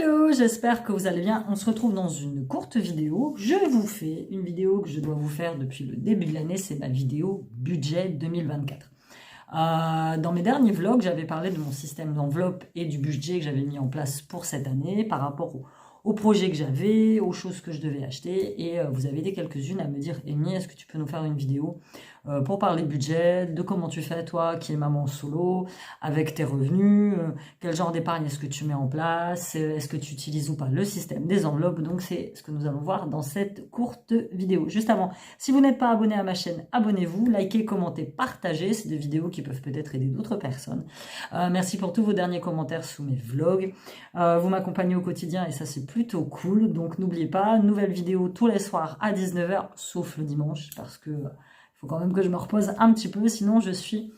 Hello, j'espère que vous allez bien. On se retrouve dans une courte vidéo. Je vous fais une vidéo que je dois vous faire depuis le début de l'année. C'est ma vidéo budget 2024. Dans mes derniers vlogs, j'avais parlé de mon système d'enveloppe et du budget que j'avais mis en place pour cette année par rapport aux projets que j'avais, aux choses que je devais acheter. Et vous avez été quelques-unes à me dire, Amy, est-ce que tu peux nous faire une vidéo pour parler budget, de comment tu fais toi qui es maman solo, avec tes revenus, quel genre d'épargne est-ce que tu mets en place, est-ce que tu utilises ou pas le système des enveloppes. Donc c'est ce que nous allons voir dans cette courte vidéo. Juste avant, si vous n'êtes pas abonné à ma chaîne, abonnez-vous, likez, commentez, partagez, c'est des vidéos qui peuvent peut-être aider d'autres personnes. Merci pour tous vos derniers commentaires sous mes vlogs. Vous m'accompagnez au quotidien et ça c'est plutôt cool, donc n'oubliez pas, nouvelle vidéo tous les soirs à 19 h, sauf le dimanche, parce que faut quand même que je me repose un petit peu, sinon je suis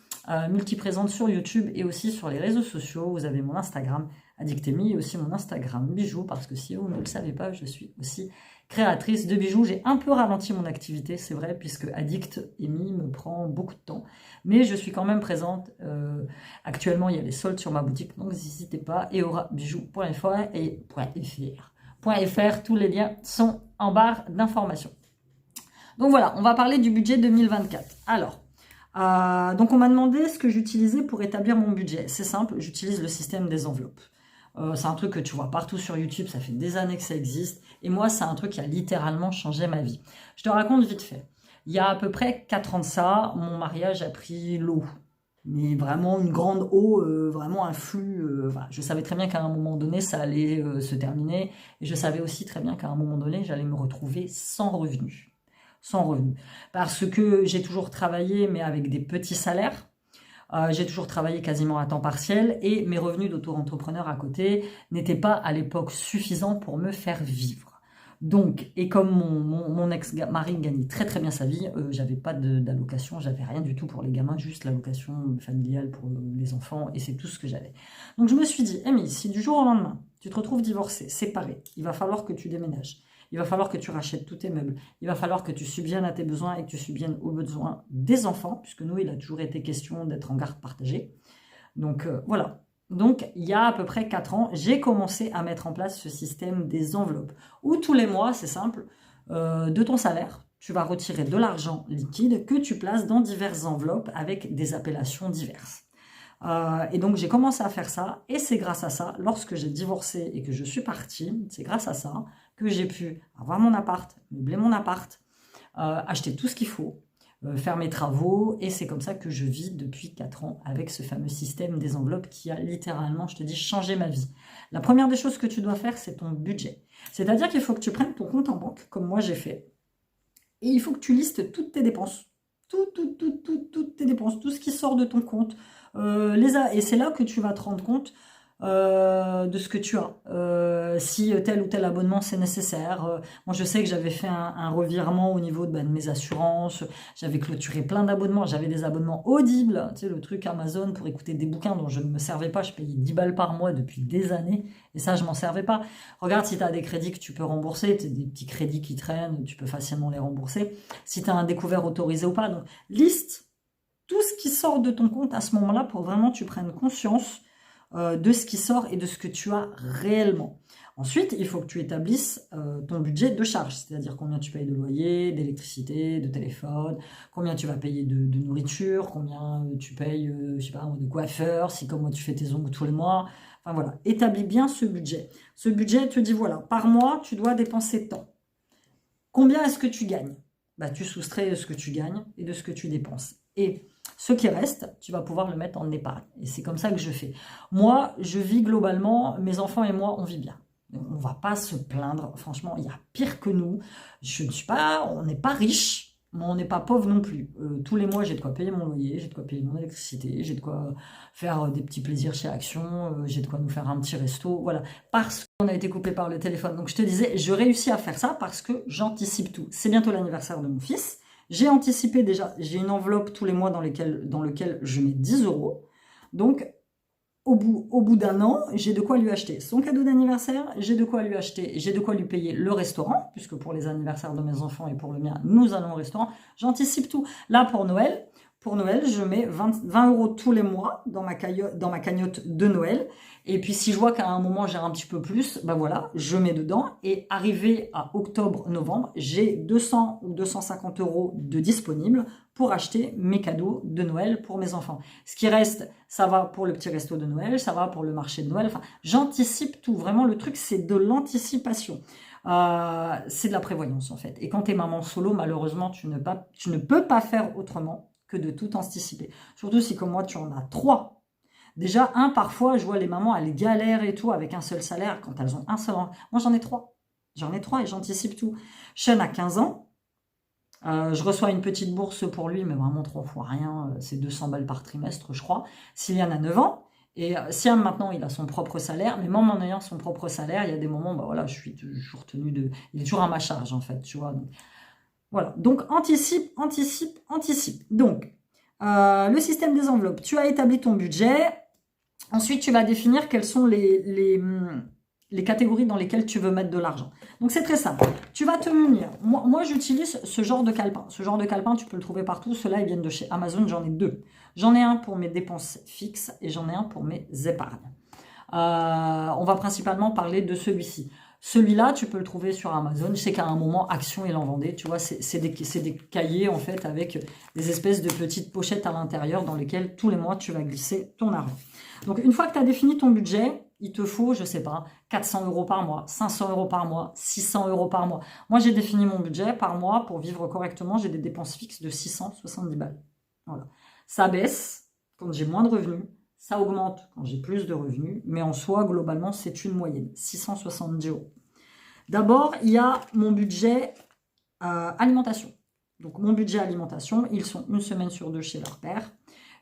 multiprésente sur YouTube et aussi sur les réseaux sociaux. Vous avez mon Instagram Addict-Amy et aussi mon Instagram Bijoux, parce que si vous ne le savez pas, je suis aussi créatrice de bijoux. J'ai un peu ralenti mon activité, c'est vrai, puisque Addict-Amy me prend beaucoup de temps, mais je suis quand même présente. Actuellement, il y a les soldes sur ma boutique, donc n'hésitez pas, eorabijoux.fr et .fr, tous les liens sont en barre d'informations. Donc voilà, on va parler du budget 2024. Alors, donc on m'a demandé ce que j'utilisais pour établir mon budget. C'est simple, j'utilise le système des enveloppes. C'est un truc que tu vois partout sur YouTube, ça fait des années que ça existe. Et moi, c'est un truc qui a littéralement changé ma vie. Je te raconte vite fait. Il y a à peu près 4 ans de ça, mon mariage a pris l'eau. Mais vraiment une grande eau, vraiment un flux. Voilà. Je savais très bien qu'à un moment donné, ça allait se terminer. Et je savais aussi très bien qu'à un moment donné, j'allais me retrouver sans revenus. Sans revenus. Parce que j'ai toujours travaillé, mais avec des petits salaires. J'ai toujours travaillé quasiment à temps partiel et mes revenus d'auto-entrepreneur à côté n'étaient pas à l'époque suffisants pour me faire vivre. Donc, et comme mon ex-mari gagnait très très bien sa vie, j'avais pas d'allocation, j'avais rien du tout pour les gamins, juste l'allocation familiale pour les enfants et c'est tout ce que j'avais. Donc je me suis dit, Amy, si du jour au lendemain, tu te retrouves divorcée, séparée, il va falloir que tu déménages. Il va falloir que tu rachètes tous tes meubles. Il va falloir que tu subviennes à tes besoins et que tu subviennes aux besoins des enfants, puisque nous, il a toujours été question d'être en garde partagée. Donc, voilà. Donc, il y a à peu près 4 ans, j'ai commencé à mettre en place ce système des enveloppes, où tous les mois, c'est simple, de ton salaire, tu vas retirer de l'argent liquide que tu places dans diverses enveloppes avec des appellations diverses. Et donc j'ai commencé à faire ça, et c'est grâce à ça, lorsque j'ai divorcé et que je suis partie, c'est grâce à ça que j'ai pu avoir mon appart, meubler mon appart, acheter tout ce qu'il faut, faire mes travaux, et c'est comme ça que je vis depuis 4 ans avec ce fameux système des enveloppes qui a littéralement, je te dis, changé ma vie. La première des choses que tu dois faire, c'est ton budget. C'est-à-dire qu'il faut que tu prennes ton compte en banque, comme moi j'ai fait, et il faut que tu listes toutes tes dépenses, toutes tes dépenses, tout ce qui sort de ton compte, et c'est là que tu vas te rendre compte de ce que tu as, si tel ou tel abonnement c'est nécessaire. Moi je sais que j'avais fait un revirement au niveau de mes assurances, j'avais clôturé plein d'abonnements, j'avais des abonnements audibles, tu sais, le truc Amazon pour écouter des bouquins dont je ne me servais pas, je payais 10 balles par mois depuis des années, et ça je m'en servais pas. Regarde si tu as des crédits que tu peux rembourser, des petits crédits qui traînent, tu peux facilement les rembourser, si tu as un découvert autorisé ou pas. Donc liste tout ce qui sort de ton compte à ce moment-là pour vraiment que tu prennes conscience de ce qui sort et de ce que tu as réellement. Ensuite, il faut que tu établisses ton budget de charge, c'est-à-dire combien tu payes de loyer, d'électricité, de téléphone, combien tu vas payer de nourriture, combien tu payes, je sais pas, de coiffeur, si comme moi tu fais tes ongles tous les mois. Enfin voilà, établis bien ce budget. Ce budget te dit, voilà, par mois, tu dois dépenser tant. Combien est-ce que tu gagnes? Bah, tu soustrais de ce que tu gagnes et de ce que tu dépenses. Et ce qui reste, tu vas pouvoir le mettre en épargne. Et c'est comme ça que je fais. Moi, je vis globalement, mes enfants et moi, on vit bien. On ne va pas se plaindre. Franchement, il y a pire que nous. On n'est pas riche, mais on n'est pas pauvre non plus. Tous les mois, j'ai de quoi payer mon loyer, j'ai de quoi payer mon électricité, j'ai de quoi faire des petits plaisirs chez Action, j'ai de quoi nous faire un petit resto. Voilà, parce qu'on a été coupé par le téléphone. Donc je te disais, je réussis à faire ça parce que j'anticipe tout. C'est bientôt l'anniversaire de mon fils. J'ai anticipé déjà, j'ai une enveloppe tous les mois dans lequel je mets 10 €. Donc, au bout d'un an, j'ai de quoi lui acheter son cadeau d'anniversaire, j'ai de quoi lui acheter, j'ai de quoi lui payer le restaurant, puisque pour les anniversaires de mes enfants et pour le mien, nous allons au restaurant. J'anticipe tout. Là, pour Noël, je mets 20 € tous les mois dans ma cagnotte de Noël. Et puis si je vois qu'à un moment j'ai un petit peu plus, ben voilà, je mets dedans. Et arrivé à octobre-novembre, j'ai 200 ou 250 euros de disponibles pour acheter mes cadeaux de Noël pour mes enfants. Ce qui reste, ça va pour le petit resto de Noël, ça va pour le marché de Noël. Enfin, j'anticipe tout. Vraiment, le truc, c'est de l'anticipation. C'est de la prévoyance, en fait. Et quand tu es maman solo, malheureusement, tu ne peux pas faire autrement que de tout anticiper. Surtout si, comme moi, tu en as 3. Déjà, parfois, je vois les mamans, elles galèrent et tout avec un seul salaire quand elles ont un seul. Moi, j'en ai 3. J'en ai 3 et j'anticipe tout. Sean a 15 ans. Je reçois une petite bourse pour lui, mais vraiment 3 fois rien. C'est 200 balles par trimestre, je crois. Sylviane a 9 ans. Et Siam, maintenant, il a son propre salaire. Mais même en ayant son propre salaire, il y a des moments, bah voilà, je suis toujours tenue de... Il est toujours à ma charge, en fait, tu vois. Donc, voilà. Donc, anticipe, anticipe, anticipe. Donc, le système des enveloppes. Tu as établi ton budget. Ensuite, tu vas définir quelles sont les catégories dans lesquelles tu veux mettre de l'argent. Donc, c'est très simple. Tu vas te munir. Moi j'utilise ce genre de calepin. Ce genre de calepin, tu peux le trouver partout. Ceux-là, ils viennent de chez Amazon. J'en ai 2. J'en ai un pour mes dépenses fixes et j'en ai un pour mes épargnes. On va principalement parler de celui-ci. Celui-là, tu peux le trouver sur Amazon. Je sais qu'à un moment, Action, il en vendait. Tu vois, c'est des cahiers, en fait, avec des espèces de petites pochettes à l'intérieur dans lesquelles, tous les mois, tu vas glisser ton argent. Donc, une fois que tu as défini ton budget, il te faut, je sais pas, 400 euros par mois, 500 euros par mois, 600 euros par mois. Moi, j'ai défini mon budget par mois pour vivre correctement. J'ai des dépenses fixes de 670 balles. Voilà. Ça baisse quand j'ai moins de revenus. Ça augmente quand j'ai plus de revenus. Mais en soi, globalement, c'est une moyenne. 670 euros. D'abord, il y a mon budget alimentation. Donc, mon budget alimentation, ils sont une semaine sur 2 chez leur père.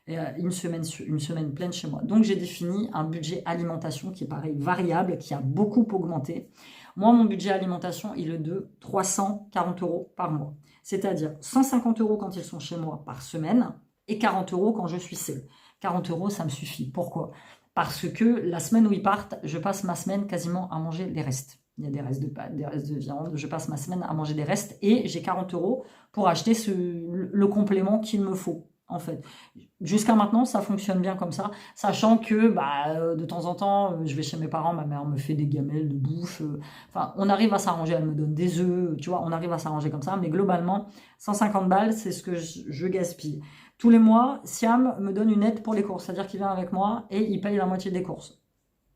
Et une semaine pleine chez moi. Donc, j'ai défini un budget alimentation qui est pareil, variable, qui a beaucoup augmenté. Moi, mon budget alimentation, il est de 340 euros par mois. C'est-à-dire 150 euros quand ils sont chez moi par semaine et 40 euros quand je suis seule. 40 euros, ça me suffit. Pourquoi? Parce que la semaine où ils partent, je passe ma semaine quasiment à manger les restes. Il y a des restes de pâtes, des restes de viande. Je passe ma semaine à manger des restes et j'ai 40 euros pour acheter le complément qu'il me faut. En fait, jusqu'à maintenant, ça fonctionne bien comme ça, sachant que de temps en temps, je vais chez mes parents, ma mère me fait des gamelles de bouffe. Enfin, on arrive à s'arranger, elle me donne des œufs, tu vois, on arrive à s'arranger comme ça. Mais globalement, 150 balles, c'est ce que je gaspille. Tous les mois, Siam me donne une aide pour les courses, c'est-à-dire qu'il vient avec moi et il paye la moitié des courses.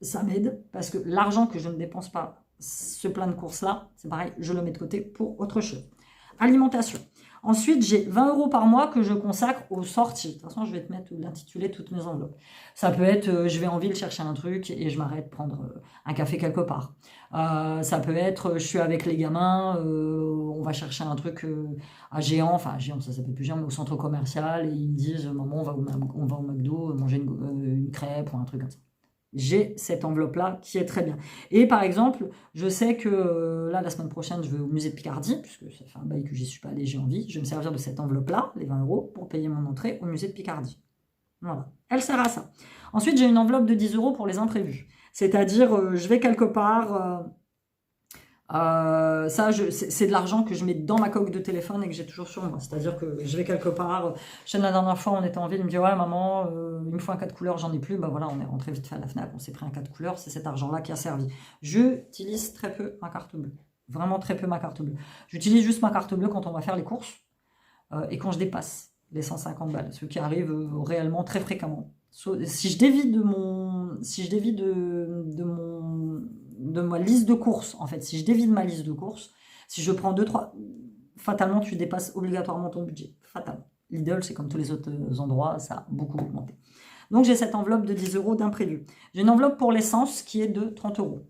Ça m'aide parce que l'argent que je ne dépense pas, ce plein de courses-là, c'est pareil, je le mets de côté pour autre chose. Alimentation. Ensuite, j'ai 20 euros par mois que je consacre aux sorties. De toute façon, je vais te mettre l'intitulé toutes mes enveloppes. Ça peut être, je vais en ville chercher un truc et je m'arrête prendre un café quelque part. Ça peut être, je suis avec les gamins, on va chercher un truc à Géant, enfin à Géant, ça s'appelle plus Géant, mais au centre commercial, et ils me disent, maman, on va au McDo manger une crêpe ou un truc comme ça. J'ai cette enveloppe-là qui est très bien. Et par exemple, je sais que là, la semaine prochaine, je vais au musée de Picardie, puisque ça fait un bail que j'y suis pas allée, j'ai envie. Je vais me servir de cette enveloppe-là, les 20 euros, pour payer mon entrée au musée de Picardie. Voilà, elle sert à ça. Ensuite, j'ai une enveloppe de 10 euros pour les imprévus. C'est-à-dire, je vais quelque part... c'est de l'argent que je mets dans ma coque de téléphone et que j'ai toujours sur moi. C'est-à-dire que je vais quelque part. La dernière fois, on était en ville, il me dit ouais maman, il me faut un 4 couleurs, j'en ai plus. Bah voilà, on est rentré vite fait à la Fnac, on s'est pris un 4 couleurs, c'est cet argent-là qui a servi. J'utilise très peu ma carte bleue. Vraiment très peu ma carte bleue. J'utilise juste ma carte bleue quand on va faire les courses et quand je dépasse les 150 balles, ce qui arrive réellement très fréquemment. Si je dévie de ma liste de courses, en fait, si je dévie de ma liste de courses, si je prends 2-3, fatalement, tu dépasses obligatoirement ton budget. Fatalement. Lidl, c'est comme tous les autres endroits, ça a beaucoup augmenté. Donc, j'ai cette enveloppe de 10 euros d'imprévu. J'ai une enveloppe pour l'essence qui est de 30 euros.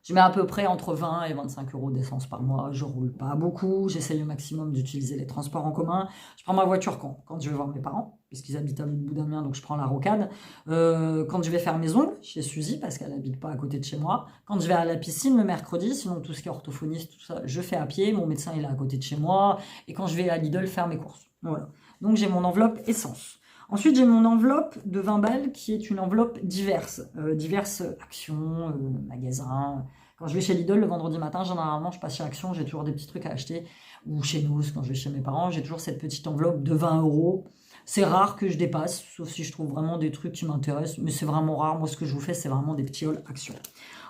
Je mets à peu près entre 20 et 25 euros d'essence par mois. Je roule pas beaucoup. J'essaye au maximum d'utiliser les transports en commun. Je prends ma voiture quand je vais voir mes parents, puisqu'ils habitent à l'autre bout d'un mien, donc je prends la rocade. Quand je vais faire mes ongles chez Suzy, parce qu'elle n'habite pas à côté de chez moi. Quand je vais à la piscine le mercredi, sinon tout ce qui est orthophoniste, tout ça, je fais à pied. Mon médecin, il est à côté de chez moi. Et quand je vais à Lidl faire mes courses. Voilà. Donc j'ai mon enveloppe essence. Ensuite, j'ai mon enveloppe de 20 balles qui est une enveloppe diverses actions, magasins. Quand je vais chez Lidl le vendredi matin, généralement, je passe chez Action, j'ai toujours des petits trucs à acheter. Ou chez nous, quand je vais chez mes parents, j'ai toujours cette petite enveloppe de 20 euros C'est rare que je dépasse, sauf si je trouve vraiment des trucs qui m'intéressent, mais c'est vraiment rare. Moi, ce que je vous fais, c'est vraiment des petits hauls actions.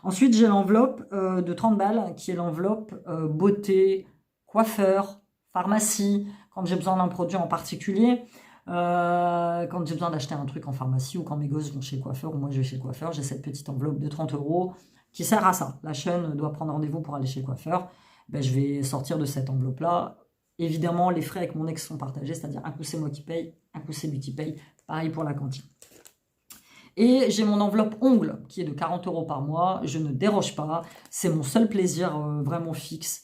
Ensuite, j'ai l'enveloppe de 30 balles, qui est l'enveloppe beauté, coiffeur, pharmacie, quand j'ai besoin d'un produit en particulier. Quand j'ai besoin d'acheter un truc en pharmacie ou quand mes gosses vont chez le coiffeur ou moi je vais chez le coiffeur, j'ai cette petite enveloppe de 30 € qui sert à ça. La chaîne doit prendre rendez-vous pour aller chez le coiffeur. Ben, je vais sortir de cette enveloppe-là. Évidemment, les frais avec mon ex sont partagés, c'est-à-dire un coup c'est moi qui paye, un coup c'est lui qui paye. Pareil pour la cantine. Et j'ai mon enveloppe ongles qui est de 40 € par mois. Je ne déroge pas. C'est mon seul plaisir vraiment fixe.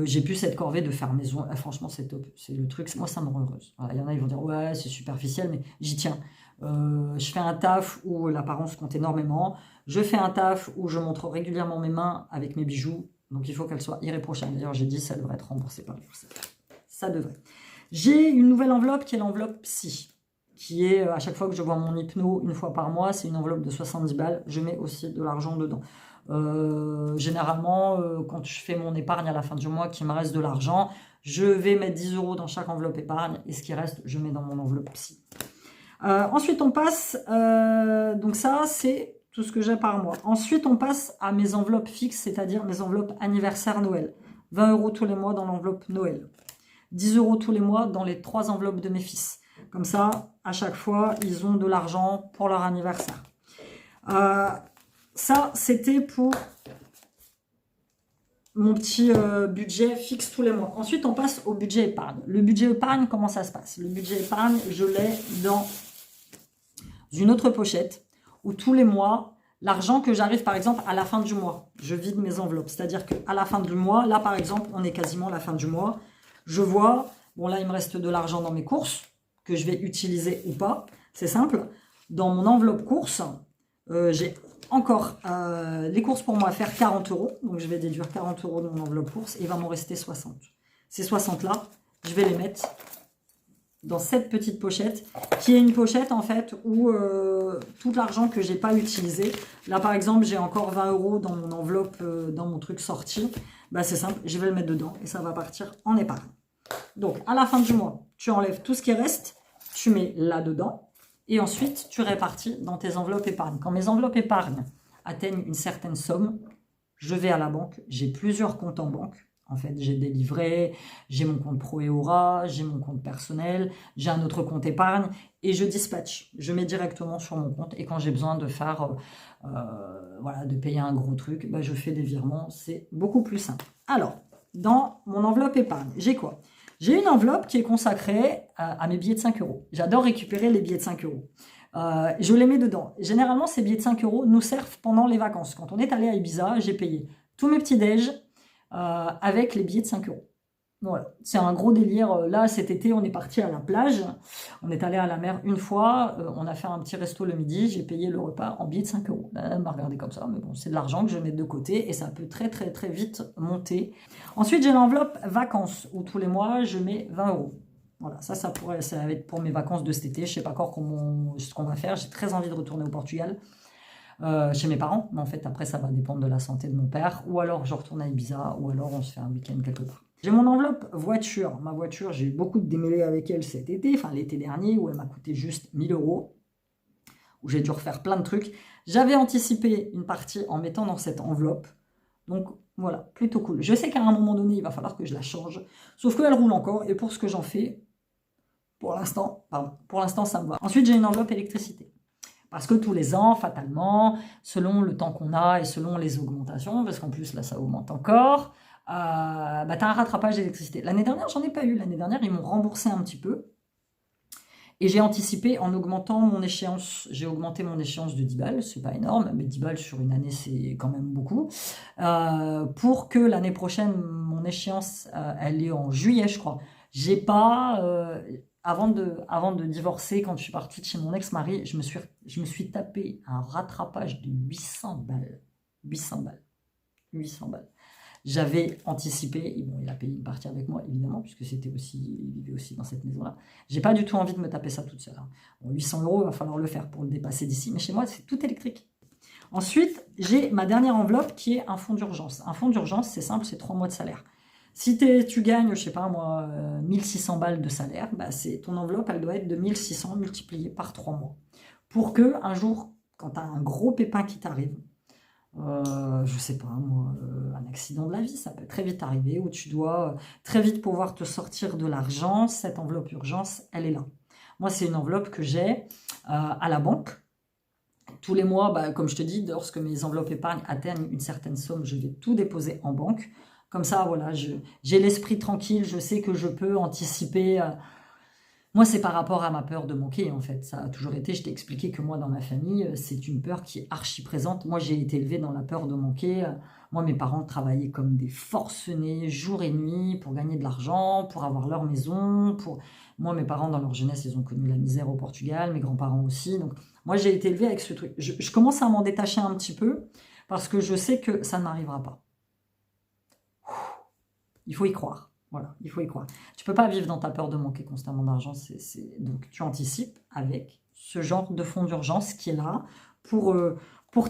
J'ai plus cette corvée de faire maison. Franchement, c'est top. C'est le truc. Moi, ça me rend heureuse. Voilà, il y en a, ils vont dire, ouais, c'est superficiel, mais j'y tiens. Je fais un taf où l'apparence compte énormément. Je fais un taf où je montre régulièrement mes mains avec mes bijoux. Donc, il faut qu'elles soient irréprochables. D'ailleurs, j'ai dit, ça devrait être remboursé par l'URSSAF. Ça devrait. J'ai une nouvelle enveloppe qui est l'enveloppe psy, qui est, à chaque fois que je vois mon hypno, une fois par mois, c'est une enveloppe de 70 balles. Je mets aussi de l'argent dedans. Généralement, quand je fais mon épargne à la fin du mois, qu'il me reste de l'argent, je vais mettre 10 € dans chaque enveloppe épargne, et ce qui reste, je mets dans mon enveloppe psy. Ensuite, on passe, donc ça, c'est tout ce que j'ai par mois. Ensuite, on passe à mes enveloppes fixes, c'est-à-dire mes enveloppes anniversaire Noël. 20 € tous les mois dans l'enveloppe Noël. 10 € tous les mois dans les 3 enveloppes de mes fils. Comme ça, à chaque fois, ils ont de l'argent pour leur anniversaire. Ça, c'était pour mon petit budget fixe tous les mois. Ensuite, on passe au budget épargne. Le budget épargne, comment ça se passe? Le budget épargne, je l'ai dans une autre pochette où tous les mois, l'argent que j'arrive, par exemple, à la fin du mois, je vide mes enveloppes. C'est-à-dire qu'à la fin du mois, là, par exemple, on est quasiment à la fin du mois, je vois, bon là, il me reste de l'argent dans mes courses, que je vais utiliser ou pas. C'est simple. Dans mon enveloppe courses, j'ai encore les courses pour moi à faire 40 €. Donc, je vais déduire 40 € de mon enveloppe courses et il va m'en rester 60. Ces 60-là, je vais les mettre dans cette petite pochette, qui est une pochette, en fait, où tout l'argent que j'ai pas utilisé. Là, par exemple, j'ai encore 20 € dans mon enveloppe, dans mon truc sorti. Bah, c'est simple, je vais le mettre dedans et ça va partir en épargne. Donc, à la fin du mois, tu enlèves tout ce qui reste, tu mets là-dedans. Et ensuite, tu répartis dans tes enveloppes épargne. Quand mes enveloppes épargne atteignent une certaine somme, je vais à la banque. J'ai plusieurs comptes en banque. En fait, j'ai des livrets, j'ai mon compte Pro et Aura, j'ai mon compte personnel, j'ai un autre compte épargne et je dispatche. Je mets directement sur mon compte et quand j'ai besoin de faire, voilà, de payer un gros truc, bah, je fais des virements. C'est beaucoup plus simple. Alors, dans mon enveloppe épargne, j'ai quoi? J'ai une enveloppe qui est consacrée à mes billets de 5 €. J'adore récupérer les billets de 5 €. Je les mets dedans. Généralement, ces billets de 5 € nous servent pendant les vacances. Quand on est allé à Ibiza, j'ai payé tous mes petits déj avec les billets de 5 €. Voilà, c'est un gros délire. Là, cet été, on est parti à la plage. On est allé à la mer une fois. On a fait un petit resto le midi. J'ai payé le repas en billets de 5 €. Elle m'a regardé comme ça, mais bon, c'est de l'argent que je mets de côté et ça peut très, très, très vite monter. Ensuite, j'ai l'enveloppe vacances où tous les mois, je mets 20 €. Voilà, ça va être pour mes vacances de cet été. Je ne sais pas encore ce qu'on va faire. J'ai très envie de retourner au Portugal. Chez mes parents, mais en fait après ça va dépendre de la santé de mon père, ou alors je retourne à Ibiza, ou alors on se fait un week-end quelque part. J'ai mon enveloppe voiture. Ma voiture, j'ai eu beaucoup de démêlés avec elle cet été, enfin l'été dernier, où elle m'a coûté juste 1000 €, où j'ai dû refaire plein de trucs. J'avais anticipé une partie en mettant dans cette enveloppe, donc voilà, plutôt cool. Je sais qu'à un moment donné, il va falloir que je la change, sauf qu'elle roule encore, et pour ce que j'en fais, pour l'instant, ça me va. Ensuite, j'ai une enveloppe électricité. Parce que tous les ans, fatalement, selon le temps qu'on a et selon les augmentations, parce qu'en plus là ça augmente encore, bah, tu as un rattrapage d'électricité. L'année dernière, j'en ai pas eu. L'année dernière, ils m'ont remboursé un petit peu. Et j'ai anticipé en augmentant mon échéance. J'ai augmenté mon échéance de 10 balles, c'est pas énorme, mais 10 balles sur une année, c'est quand même beaucoup. Pour que l'année prochaine, mon échéance, elle est en juillet, je crois. J'ai pas... Avant de divorcer, quand je suis partie de chez mon ex-mari, je me suis tapé un rattrapage de 800 balles. 800 balles. 800 balles. J'avais anticipé, et bon, il a payé une partie avec moi, évidemment, puisque il vivait aussi dans cette maison-là. J'ai pas du tout envie de me taper ça toute seule. Hein. Bon, 800 €, il va falloir le faire pour le dépasser d'ici, mais chez moi, c'est tout électrique. Ensuite, j'ai ma dernière enveloppe qui est un fonds d'urgence. Un fonds d'urgence, c'est simple, c'est 3 mois de salaire. Si tu gagnes, je sais pas moi, 1600 balles de salaire, bah ton enveloppe, elle doit être de 1600 multipliée par 3 mois. Pour que un jour, quand tu as un gros pépin qui t'arrive, je sais pas moi, un accident de la vie, ça peut très vite arriver, où tu dois très vite pouvoir te sortir de l'argent, cette enveloppe urgence, elle est là. Moi, c'est une enveloppe que j'ai à la banque. Tous les mois, bah, comme je te dis, lorsque mes enveloppes épargne atteignent une certaine somme, je vais tout déposer en banque. Comme ça, voilà, j'ai l'esprit tranquille, je sais que je peux anticiper. Moi, c'est par rapport à ma peur de manquer, en fait. Ça a toujours été, je t'ai expliqué que moi, dans ma famille, c'est une peur qui est archi présente. Moi, j'ai été élevée dans la peur de manquer. Moi, mes parents travaillaient comme des forcenés, jour et nuit, pour gagner de l'argent, pour avoir leur maison. Moi, mes parents, dans leur jeunesse, ils ont connu la misère au Portugal, mes grands-parents aussi. Donc, moi, j'ai été élevée avec ce truc. Je commence à m'en détacher un petit peu, parce que je sais que ça ne m'arrivera pas. Il faut y croire. Voilà, il faut y croire. Tu peux pas vivre dans ta peur de manquer constamment d'argent. Donc, tu anticipes avec ce genre de fonds d'urgence qui est là pour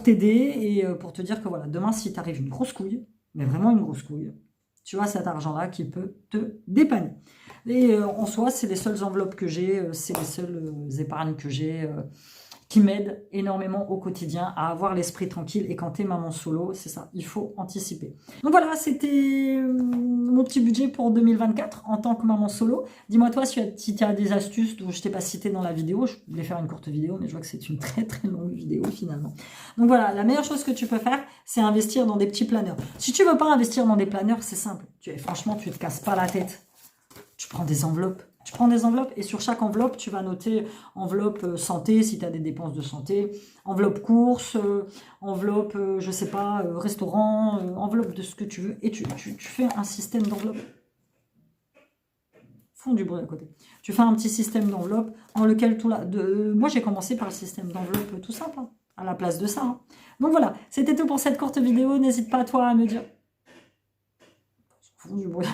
t'aider et pour te dire que voilà, demain, si t'arrive une grosse couille, mais vraiment une grosse couille, tu as cet argent-là qui peut te dépanner. Et en soi, c'est les seules enveloppes que j'ai, c'est les seules épargnes que j'ai qui m'aident énormément au quotidien à avoir l'esprit tranquille. Et quand t'es maman solo, c'est ça, il faut anticiper. Donc voilà, c'était mon petit budget pour 2024 en tant que maman solo. Dis-moi toi si tu as des astuces dont je t'ai pas cité dans la vidéo. Je voulais faire une courte vidéo, mais je vois que c'est une très très longue vidéo finalement. Donc voilà, la meilleure chose que tu peux faire, c'est investir dans des petits planeurs. Si tu veux pas investir dans des planeurs, c'est simple. Franchement, tu te casses pas la tête. Tu prends des enveloppes. Tu prends des enveloppes et sur chaque enveloppe, tu vas noter enveloppe santé si tu as des dépenses de santé, enveloppe courses, enveloppe, je sais pas, restaurant, enveloppe de ce que tu veux. Et tu fais un système d'enveloppe. Font du bruit à côté. Tu fais un petit système d'enveloppe en lequel tout là... Moi, j'ai commencé par le système d'enveloppe tout simple, hein, à la place de ça. Hein. Donc voilà, c'était tout pour cette courte vidéo. N'hésite pas toi à me dire... Font du bruit.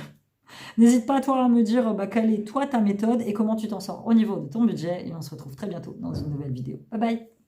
N'hésite pas toi à me dire quelle est toi ta méthode et comment tu t'en sors au niveau de ton budget. Et on se retrouve très bientôt dans une nouvelle vidéo. Bye bye!